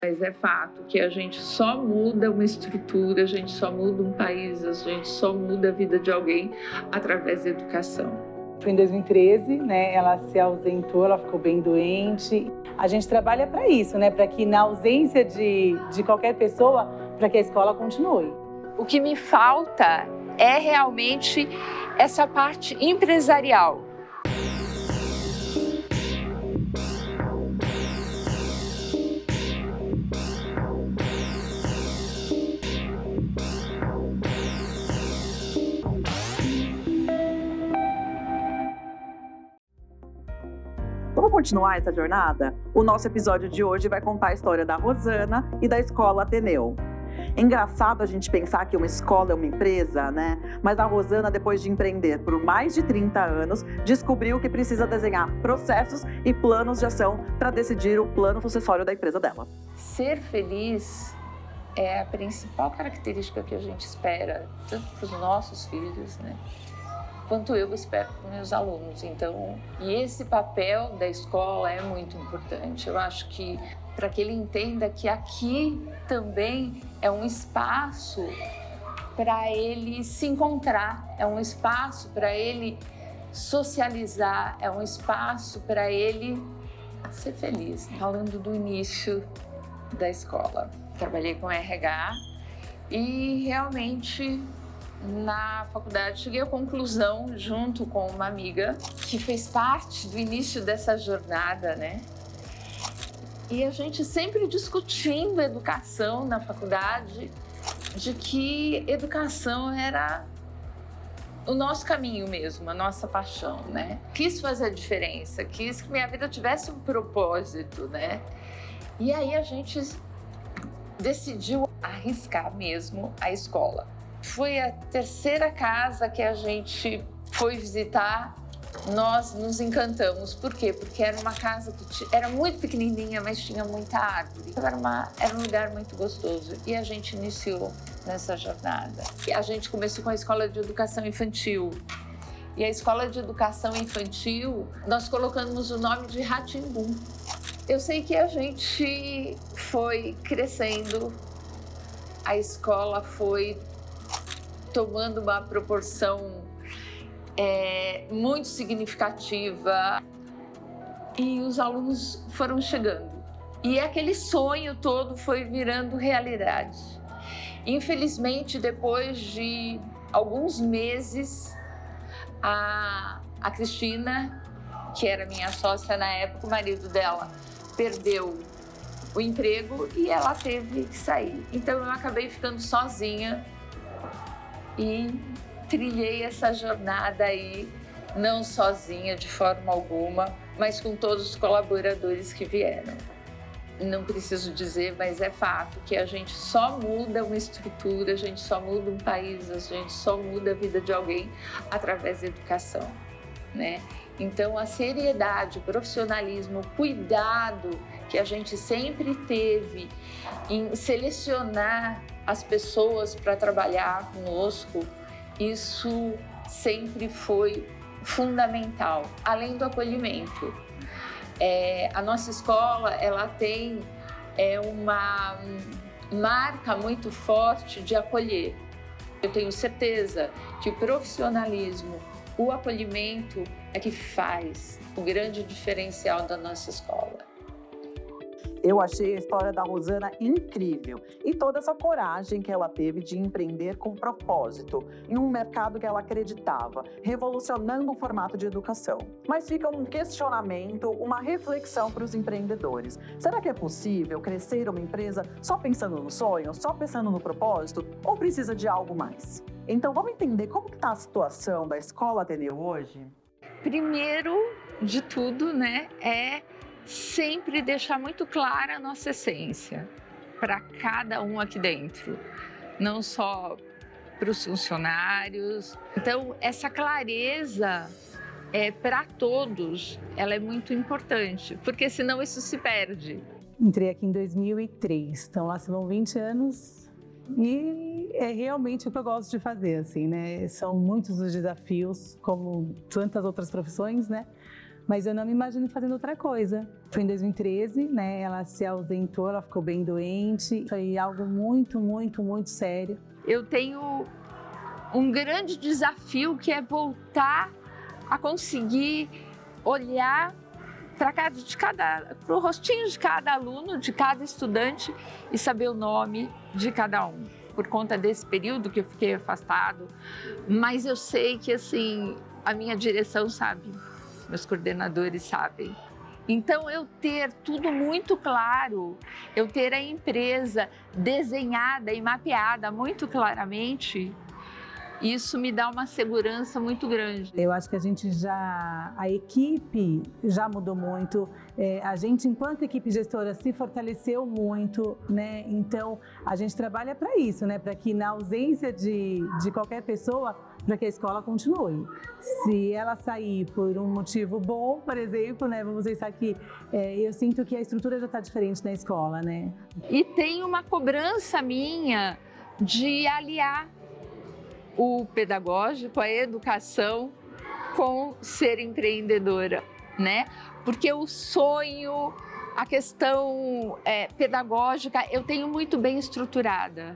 Mas é fato que a gente só muda uma estrutura, a gente só muda um país, a gente só muda a vida de alguém através da educação. Foi em 2013, né? Ela se ausentou, ela ficou bem doente. A gente trabalha para isso, né? Para que na ausência de qualquer pessoa, para que a escola continue. O que me falta é realmente essa parte empresarial. Vamos continuar essa jornada? O nosso episódio de hoje vai contar a história da Rosana e da Escola Ateneu. É engraçado a gente pensar que uma escola é uma empresa, né? Mas a Rosana, depois de empreender por mais de 30 anos, descobriu que precisa desenhar processos e planos de ação para decidir o plano sucessório da empresa dela. Ser feliz é a principal característica que a gente espera, tanto para os nossos filhos, né? Quanto eu espero para os meus alunos. Então, e esse papel da escola é muito importante. Eu acho que para que ele entenda que aqui também é um espaço para ele se encontrar, é um espaço para ele socializar, é um espaço para ele ser feliz. Falando do início da escola, trabalhei com RH e realmente na faculdade cheguei à conclusão, junto com uma amiga que fez parte do início dessa jornada, né? E a gente sempre discutindo educação na faculdade, de que educação era o nosso caminho mesmo, a nossa paixão, né? Quis fazer a diferença, quis que minha vida tivesse um propósito, né? E aí a gente decidiu arriscar mesmo a escola. Foi a terceira casa que a gente foi visitar, nós nos encantamos. Por quê? Porque era uma casa que era muito pequenininha, mas tinha muita árvore. Era um lugar muito gostoso e a gente iniciou nessa jornada. E a gente começou com a escola de educação infantil. E a escola de educação infantil, nós colocamos o nome de Rá-Tim-Bum. Eu sei que a gente foi crescendo, a escola foi tomando uma proporção muito significativa e os alunos foram chegando. E aquele sonho todo foi virando realidade. Infelizmente, depois de alguns meses, a Cristina, que era minha sócia na época, o marido dela perdeu o emprego e ela teve que sair. Então eu acabei ficando sozinha e trilhei essa jornada aí, não sozinha de forma alguma, mas com todos os colaboradores que vieram. Não preciso dizer, mas é fato que a gente só muda uma estrutura, a gente só muda um país, a gente só muda a vida de alguém através da educação, né? Então, a seriedade, o profissionalismo, o cuidado que a gente sempre teve em selecionar as pessoas para trabalhar conosco, isso sempre foi fundamental, além do acolhimento. A nossa escola, ela tem uma marca muito forte de acolher. Eu tenho certeza que o profissionalismo, o acolhimento é que faz o grande diferencial da nossa escola. Eu achei a história da Rosana incrível e toda essa coragem que ela teve de empreender com propósito em um mercado que ela acreditava, revolucionando o formato de educação. Mas fica um questionamento, uma reflexão para os empreendedores. Será que é possível crescer uma empresa só pensando no sonho, só pensando no propósito, ou precisa de algo mais? Então vamos entender como está a situação da Escola Ateneu hoje? Primeiro de tudo, né, é sempre deixar muito clara a nossa essência para cada um aqui dentro, não só para os funcionários. Então, essa clareza para todos, ela é muito importante, porque senão isso se perde. Entrei aqui em 2003, então lá se vão 20 anos e é realmente o que eu gosto de fazer, assim, né? São muitos os desafios, como tantas outras profissões, né? mas eu não me imagino fazendo outra coisa. Foi em 2013, né? Ela se ausentou, ela ficou bem doente. Foi algo muito, muito, muito sério. Eu tenho um grande desafio que é voltar a conseguir olhar para o rostinho de cada aluno, de cada estudante e saber o nome de cada um. Por conta desse período que eu fiquei afastado, mas eu sei que assim a minha direção sabe, meus coordenadores sabem. Então eu ter tudo muito claro, eu ter a empresa desenhada e mapeada muito claramente, isso me dá uma segurança muito grande. Eu acho que a equipe já mudou muito, a gente enquanto equipe gestora se fortaleceu muito, né? Então a gente trabalha para isso, né? Para que na ausência de qualquer pessoa, para que a escola continue. Se ela sair por um motivo bom, por exemplo, né? Vamos pensar que eu sinto que a estrutura já está diferente na escola, né? E tem uma cobrança minha de aliar o pedagógico, a educação, com ser empreendedora, né? Porque o sonho, a questão pedagógica, eu tenho muito bem estruturada.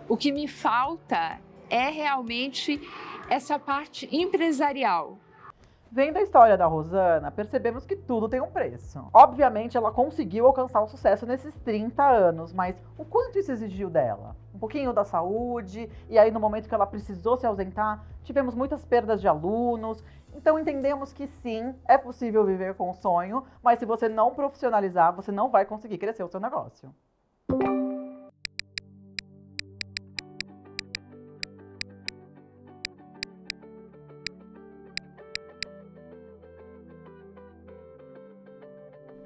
O que me falta é realmente essa parte empresarial. Vendo a história da Rosana, percebemos que tudo tem um preço. Obviamente, ela conseguiu alcançar o sucesso nesses 30 anos, mas o quanto isso exigiu dela? Um pouquinho da saúde, e aí no momento que ela precisou se ausentar, tivemos muitas perdas de alunos. Então entendemos que sim, é possível viver com o sonho, mas se você não profissionalizar, você não vai conseguir crescer o seu negócio.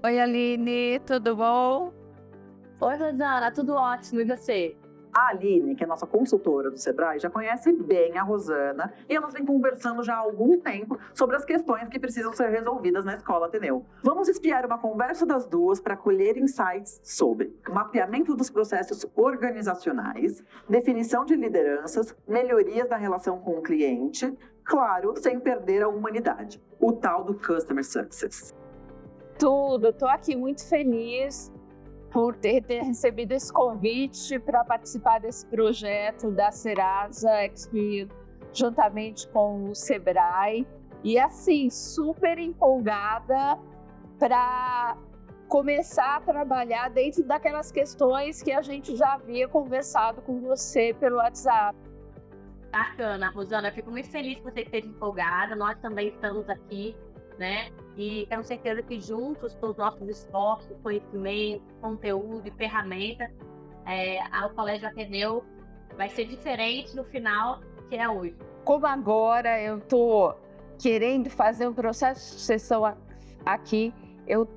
Oi, Aline, tudo bom? Oi, Rosana, tudo ótimo, e você? A Aline, que é nossa consultora do Sebrae, já conhece bem a Rosana e elas vêm conversando já há algum tempo sobre as questões que precisam ser resolvidas na Escola Ateneu. Vamos espiar uma conversa das duas para colher insights sobre mapeamento dos processos organizacionais, definição de lideranças, melhorias da relação com o cliente, claro, sem perder a humanidade, o tal do Customer Success. Tudo, estou aqui muito feliz por ter recebido esse convite para participar desse projeto da Serasa Experience, juntamente com o Sebrae. E assim, super empolgada para começar a trabalhar dentro daquelas questões que a gente já havia conversado com você pelo WhatsApp. Bacana, Rosana, eu fico muito feliz que você esteja empolgada, nós também estamos aqui, né? E tenho certeza que juntos, com os nossos esforços, conhecimento, conteúdo e ferramenta, o Colégio Ateneu vai ser diferente no final que é hoje. Como agora eu estou querendo fazer um processo de sucessão aqui, eu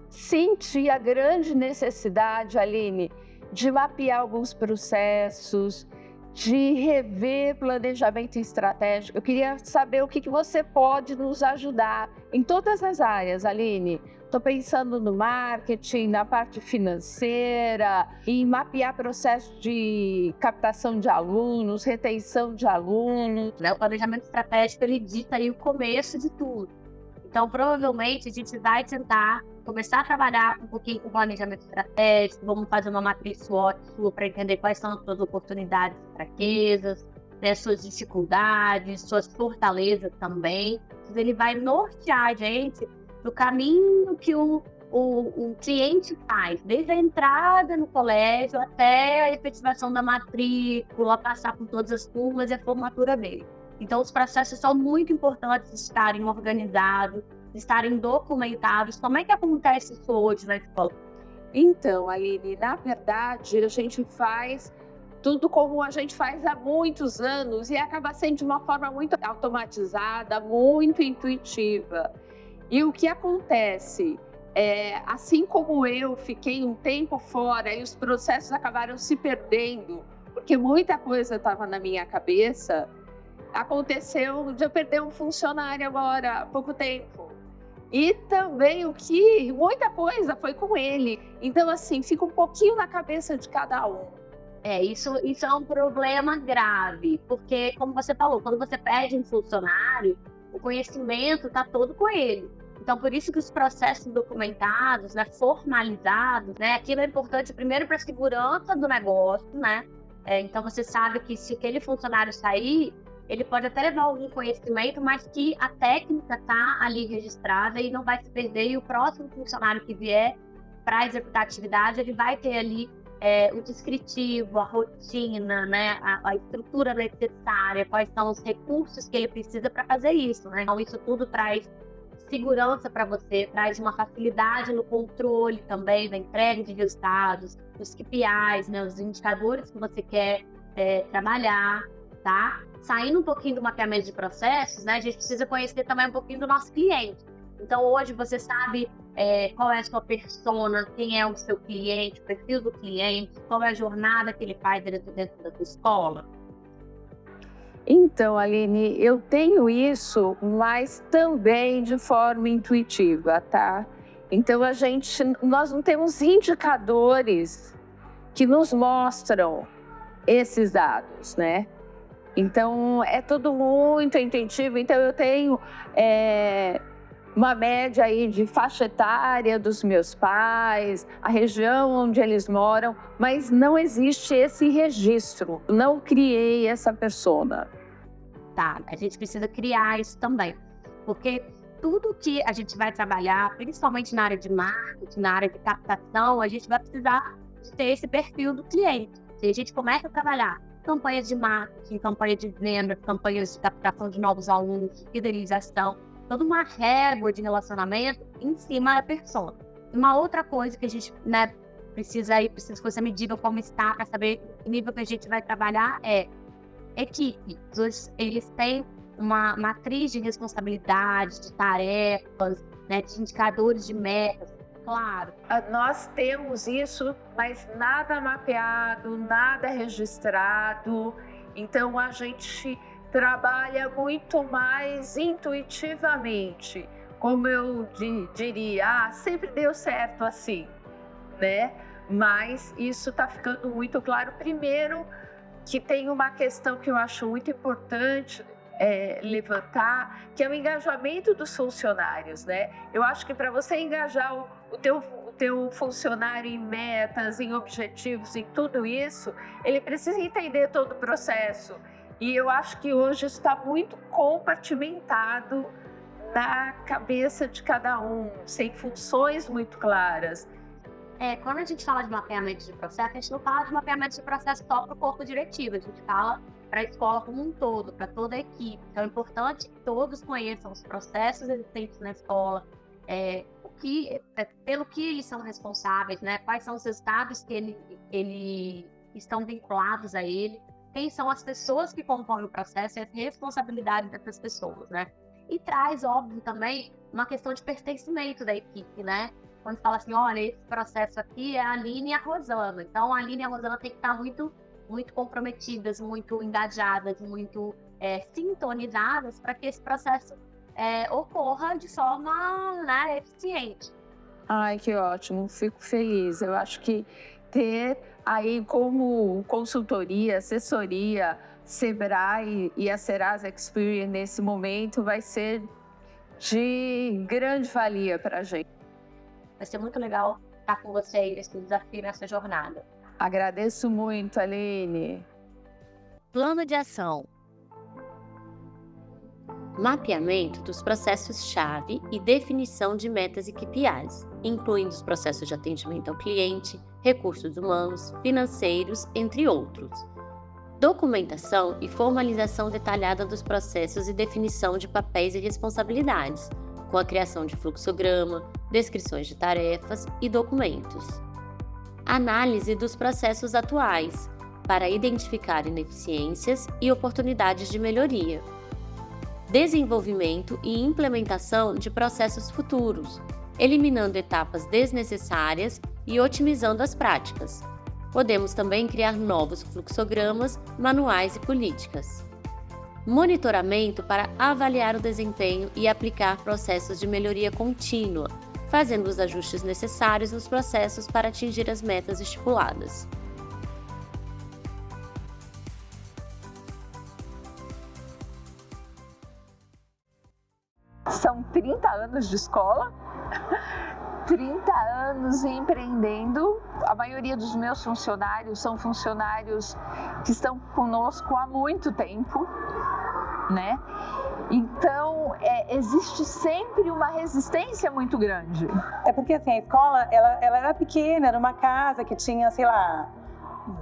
senti a grande necessidade, Aline, de mapear alguns processos, de rever planejamento estratégico. Eu queria saber o que você pode nos ajudar em todas as áreas, Aline. Estou pensando no marketing, na parte financeira, em mapear processo de captação de alunos, retenção de alunos. O planejamento estratégico, ele dita aí o começo de tudo. Então, provavelmente, a gente vai tentar começar a trabalhar um pouquinho com planejamento estratégico, vamos fazer uma matriz SWOT para entender quais são as suas oportunidades e fraquezas, né, suas dificuldades, suas fortalezas também. Ele vai nortear a gente no caminho que o cliente faz, desde a entrada no colégio até a efetivação da matrícula, passar por todas as turmas e a formatura dele. Então, os processos são muito importantes de estarem organizados, de estarem documentados. Como é que acontece isso hoje na escola? Então, Aline, na verdade, a gente faz tudo como a gente faz há muitos anos e acaba sendo de uma forma muito automatizada, muito intuitiva. E o que acontece, assim como eu fiquei um tempo fora e os processos acabaram se perdendo, porque muita coisa estava na minha cabeça, aconteceu de eu perder um funcionário agora, há pouco tempo. E também muita coisa foi com ele. Então, assim, fica um pouquinho na cabeça de cada um. Isso é um problema grave, porque, como você falou, quando você perde um funcionário, o conhecimento está todo com ele. Então, por isso que os processos documentados, né, formalizados, né, aquilo é importante primeiro para a segurança do negócio, né? Então, você sabe que se aquele funcionário sair, ele pode até levar algum conhecimento, mas que a técnica está ali registrada e não vai se perder. E o próximo funcionário que vier para executar a atividade, ele vai ter ali o descritivo, a rotina, né, a estrutura necessária, quais são os recursos que ele precisa para fazer isso, né? Então, isso tudo traz segurança para você, traz uma facilidade no controle também da entrega de resultados, os KPIs, né, os indicadores que você quer trabalhar, tá? Saindo um pouquinho do mapeamento de processos, né, a gente precisa conhecer também um pouquinho do nosso cliente. Então, hoje você sabe qual é a sua persona, quem é o seu cliente, o perfil do cliente, qual é a jornada que ele faz dentro da sua escola? Então, Aline, eu tenho isso, mas também de forma intuitiva, tá? Então, nós não temos indicadores que nos mostram esses dados, né? Então, é tudo muito intuitivo. Então, eu tenho uma média aí de faixa etária dos meus pais, a região onde eles moram, mas não existe esse registro. Não criei essa persona. Tá, a gente precisa criar isso também, porque tudo que a gente vai trabalhar, principalmente na área de marketing, na área de captação, a gente vai precisar de ter esse perfil do cliente. Se a gente começa a trabalhar campanhas de marketing, campanhas de venda, campanhas de captação de novos alunos, de fidelização, toda uma régua de relacionamento em cima da persona. Uma outra coisa que a gente, né, precisa que você me diga como está, para saber que nível que a gente vai trabalhar é equipe. Eles têm uma matriz de responsabilidades, de tarefas, né, de indicadores de metas, claro. Nós temos isso, mas nada mapeado, nada registrado. Então, a gente trabalha muito mais intuitivamente. Como eu diria, sempre deu certo assim, né? Mas isso está ficando muito claro. Primeiro, que tem uma questão que eu acho muito importante levantar, que é o engajamento dos funcionários, né? Eu acho que para você engajar o teu funcionário em metas, em objetivos, em tudo isso, ele precisa entender todo o processo. E eu acho que hoje está muito compartimentado na cabeça de cada um, sem funções muito claras. Quando a gente fala de mapeamento de processo, a gente não fala de mapeamento de processo só para o corpo diretivo, a gente fala para a escola como um todo, para toda a equipe. Então é importante que todos conheçam os processos existentes na escola, pelo que eles são responsáveis, né? Quais são os resultados que eles estão vinculados a ele, quem são as pessoas que compõem o processo e as responsabilidades dessas pessoas, né? E traz, óbvio, também uma questão de pertencimento da equipe, né? Quando fala assim, olha, esse processo aqui é a Aline e a Rosana. Então, a Aline e a Rosana têm que estar muito, muito comprometidas, muito engajadas, muito sintonizadas para que esse processo ocorra de forma, né, eficiente. Ai, que ótimo, fico feliz. Eu acho que ter aí como consultoria, assessoria, Sebrae e a Serasa Experience nesse momento vai ser de grande valia para a gente. Vai ser muito legal estar com você aí nesse desafio, nessa jornada. Agradeço muito, Aline. Plano de ação. Mapeamento dos processos-chave e definição de metas e KPIs, incluindo os processos de atendimento ao cliente, recursos humanos, financeiros, entre outros. Documentação e formalização detalhada dos processos e definição de papéis e responsabilidades, com a criação de fluxograma, descrições de tarefas e documentos. Análise dos processos atuais, para identificar ineficiências e oportunidades de melhoria. Desenvolvimento e implementação de processos futuros, eliminando etapas desnecessárias e otimizando as práticas. Podemos também criar novos fluxogramas, manuais e políticas. Monitoramento para avaliar o desempenho e aplicar processos de melhoria contínua, fazendo os ajustes necessários nos processos para atingir as metas estipuladas. são 30 anos de escola, 30 anos empreendendo. A maioria dos meus funcionários são funcionários que estão conosco há muito tempo, né? Então, existe sempre uma resistência muito grande. É porque assim, a escola, ela era pequena, era uma casa que tinha, sei lá,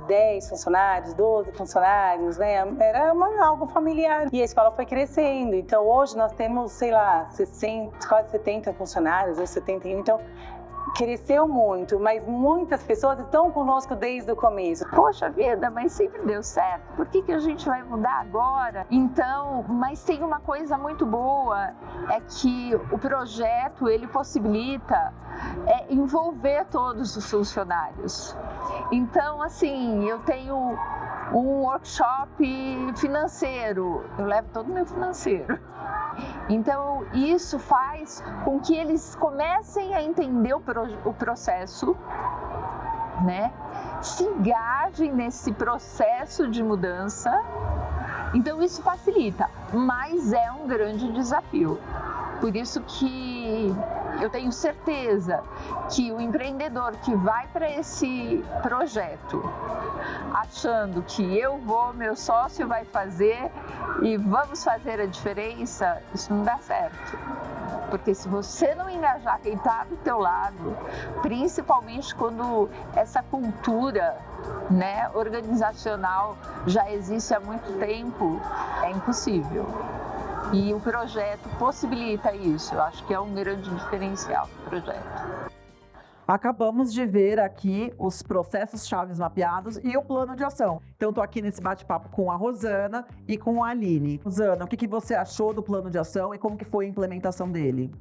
10 funcionários, 12 funcionários, né? Era algo familiar. E a escola foi crescendo. Então, hoje nós temos, sei lá, 60, quase 70 funcionários, ou 71. Então, cresceu muito, mas muitas pessoas estão conosco desde o começo. Poxa vida, mas sempre deu certo. Por que a gente vai mudar agora? Então, mas tem uma coisa muito boa, é que o projeto, ele possibilita envolver todos os funcionários. Então, assim, eu tenho um workshop financeiro, eu levo todo o meu financeiro. Então, isso faz com que eles comecem a entender o processo, né? Se engajem nesse processo de mudança. Então, isso facilita, mas é um grande desafio. Por isso que eu tenho certeza que o empreendedor que vai para esse projeto achando que eu vou, meu sócio vai fazer e vamos fazer a diferença, isso não dá certo. Porque se você não engajar quem está do teu lado, principalmente quando essa cultura, né, organizacional já existe há muito tempo, é impossível. E o projeto possibilita isso. Eu acho que é um grande diferencial do projeto. Acabamos de ver aqui os processos chaves mapeados e o plano de ação. Então, estou aqui nesse bate-papo com a Rosana e com a Aline. Rosana, o que você achou do plano de ação e como que foi a implementação dele?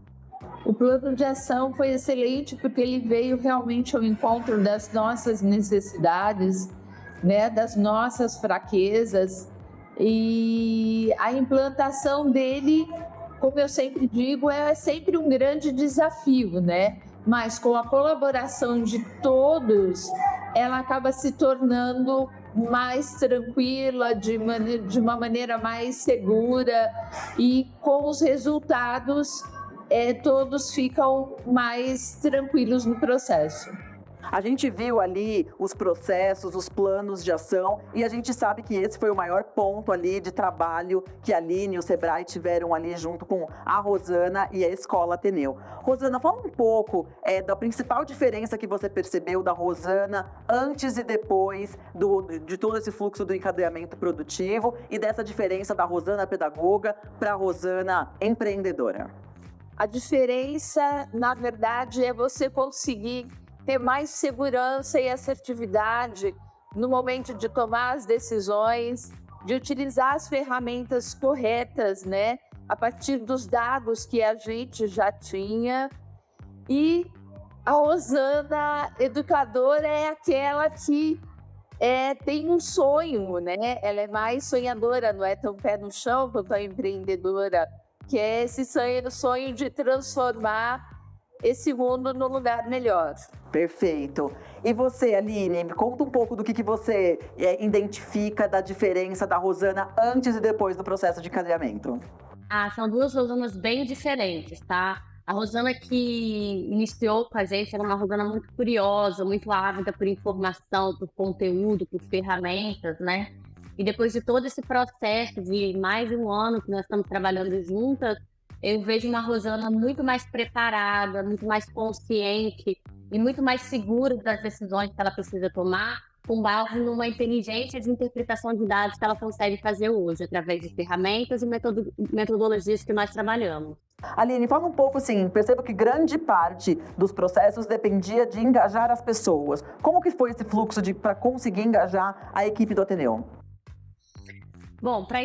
O plano de ação foi excelente porque ele veio realmente ao encontro das nossas necessidades, né, das nossas fraquezas. E a implantação dele, como eu sempre digo, é sempre um grande desafio, né? Mas com a colaboração de todos, ela acaba se tornando mais tranquila, de uma maneira mais segura, e com os resultados, todos ficam mais tranquilos no processo. A gente viu ali os processos, os planos de ação, e a gente sabe que esse foi o maior ponto ali de trabalho que a Aline e o Sebrae tiveram ali junto com a Rosana e a Escola Ateneu. Rosana, fala um pouco da principal diferença que você percebeu da Rosana antes e depois de todo esse fluxo do encadeamento produtivo e dessa diferença da Rosana pedagoga para a Rosana empreendedora. A diferença, na verdade, é você conseguir ter mais segurança e assertividade no momento de tomar as decisões, de utilizar as ferramentas corretas, né? A partir dos dados que a gente já tinha. E a Rosana educadora é aquela que tem um sonho, né? Ela é mais sonhadora, não é tão pé no chão quanto a empreendedora, que é esse sonho de transformar esse mundo num lugar melhor. Perfeito. E você, Aline, me conta um pouco do que você identifica da diferença da Rosana antes e depois do processo de encadeamento. São duas Rosanas bem diferentes, tá? A Rosana que iniciou com a gente era uma Rosana muito curiosa, muito ávida por informação, por conteúdo, por ferramentas, né? E depois de todo esse processo de mais de um ano que nós estamos trabalhando juntas, eu vejo uma Rosana muito mais preparada, muito mais consciente e muito mais segura das decisões que ela precisa tomar, com base numa inteligência de interpretação de dados que ela consegue fazer hoje, através de ferramentas e metodologias que nós trabalhamos. Aline, fala um pouco assim, percebo que grande parte dos processos dependia de engajar as pessoas. Como que foi esse fluxo para conseguir engajar a equipe do Ateneu? Bom, para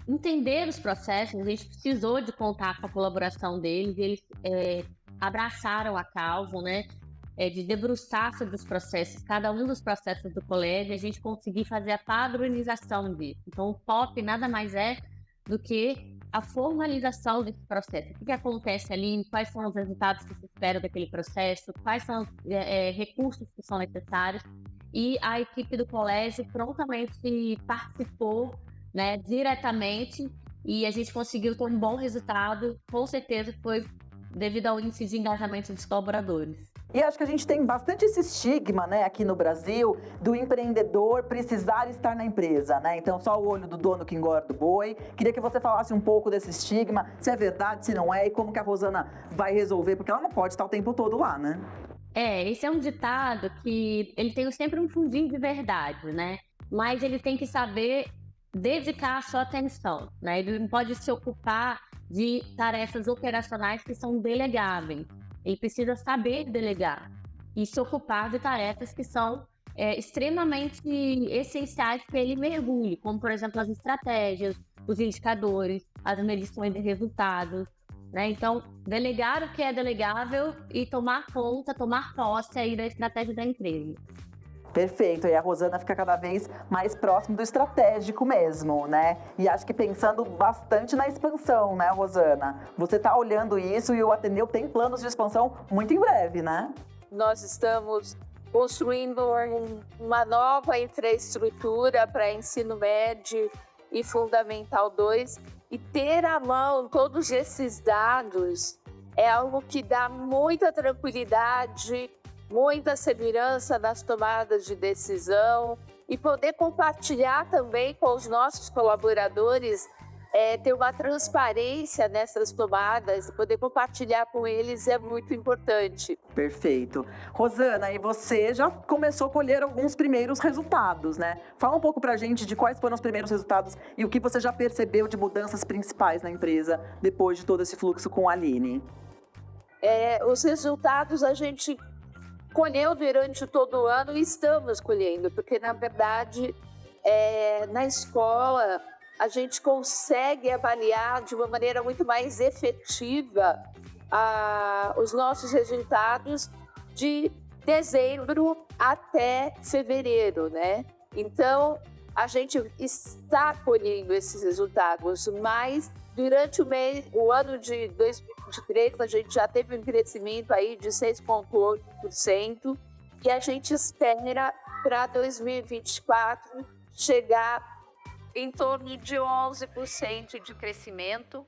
entender os processos, a gente precisou de contar com a colaboração deles, eles abraçaram a causa, né, de debruçar sobre os processos, cada um dos processos do colégio, a gente conseguir fazer a padronização disso. Então, o POP nada mais é do que a formalização desse processo. O que acontece ali, quais são os resultados que se esperam daquele processo, quais são os recursos que são necessários, e a equipe do colégio prontamente participou, né, diretamente e a gente conseguiu ter um bom resultado, com certeza foi devido ao índice de engajamento dos colaboradores. E acho que a gente tem bastante esse estigma, né, aqui no Brasil, do empreendedor precisar estar na empresa, né? Então, só o olho do dono que engorda o boi. Queria que você falasse um pouco desse estigma, se é verdade, se não é, e como que a Rosana vai resolver, porque ela não pode estar o tempo todo lá, né? Esse é um ditado que ele tem sempre um fundinho de verdade, né? Mas ele tem que saber dedicar a sua atenção, né? Ele não pode se ocupar de tarefas operacionais que são delegáveis. Ele precisa saber delegar e se ocupar de tarefas que são extremamente essenciais para ele mergulhe, como, por exemplo, as estratégias, os indicadores, as medições de resultados, né? Então, delegar o que é delegável e tomar conta, tomar posse aí da estratégia da empresa. Perfeito, e a Rosana fica cada vez mais próximo do estratégico mesmo, né? E acho que pensando bastante na expansão, né, Rosana? Você está olhando isso e o Ateneu tem planos de expansão muito em breve, né? Nós estamos construindo uma nova infraestrutura para ensino médio e fundamental 2, e ter à mão todos esses dados é algo que dá muita tranquilidade, muita segurança nas tomadas de decisão, e poder compartilhar também com os nossos colaboradores, ter uma transparência nessas tomadas, poder compartilhar com eles é muito importante. Perfeito. Rosana, e você já começou a colher alguns primeiros resultados, né? Fala um pouco pra gente de quais foram os primeiros resultados e o que você já percebeu de mudanças principais na empresa depois de todo esse fluxo com a Aline. Os resultados a gente colheu durante todo o ano e estamos colhendo, porque, na verdade, na escola, a gente consegue avaliar de uma maneira muito mais efetiva os nossos resultados de dezembro até fevereiro, né? Então, a gente está colhendo esses resultados, mas durante o ano de 2023, a gente já teve um crescimento aí de 6,8% e a gente espera para 2024 chegar em torno de 11% de crescimento.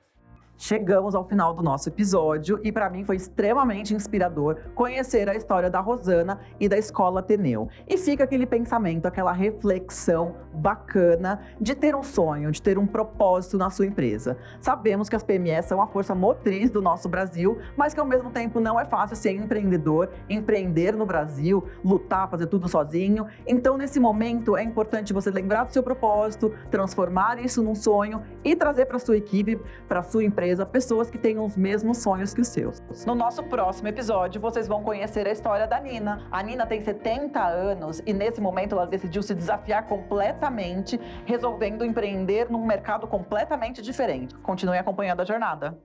Chegamos ao final do nosso episódio e para mim foi extremamente inspirador conhecer a história da Rosana e da Escola Ateneu. E fica aquele pensamento, aquela reflexão bacana de ter um sonho, de ter um propósito na sua empresa. Sabemos que as PMEs são a força motriz do nosso Brasil, mas que ao mesmo tempo não é fácil ser empreendedor, empreender no Brasil, lutar, fazer tudo sozinho. Então, nesse momento, é importante você lembrar do seu propósito, transformar isso num sonho e trazer para sua equipe, para sua empresa, pessoas que tenham os mesmos sonhos que os seus. No nosso próximo episódio, vocês vão conhecer a história da Nina. A Nina tem 70 anos e nesse momento ela decidiu se desafiar completamente, resolvendo empreender num mercado completamente diferente. Continue acompanhando a jornada.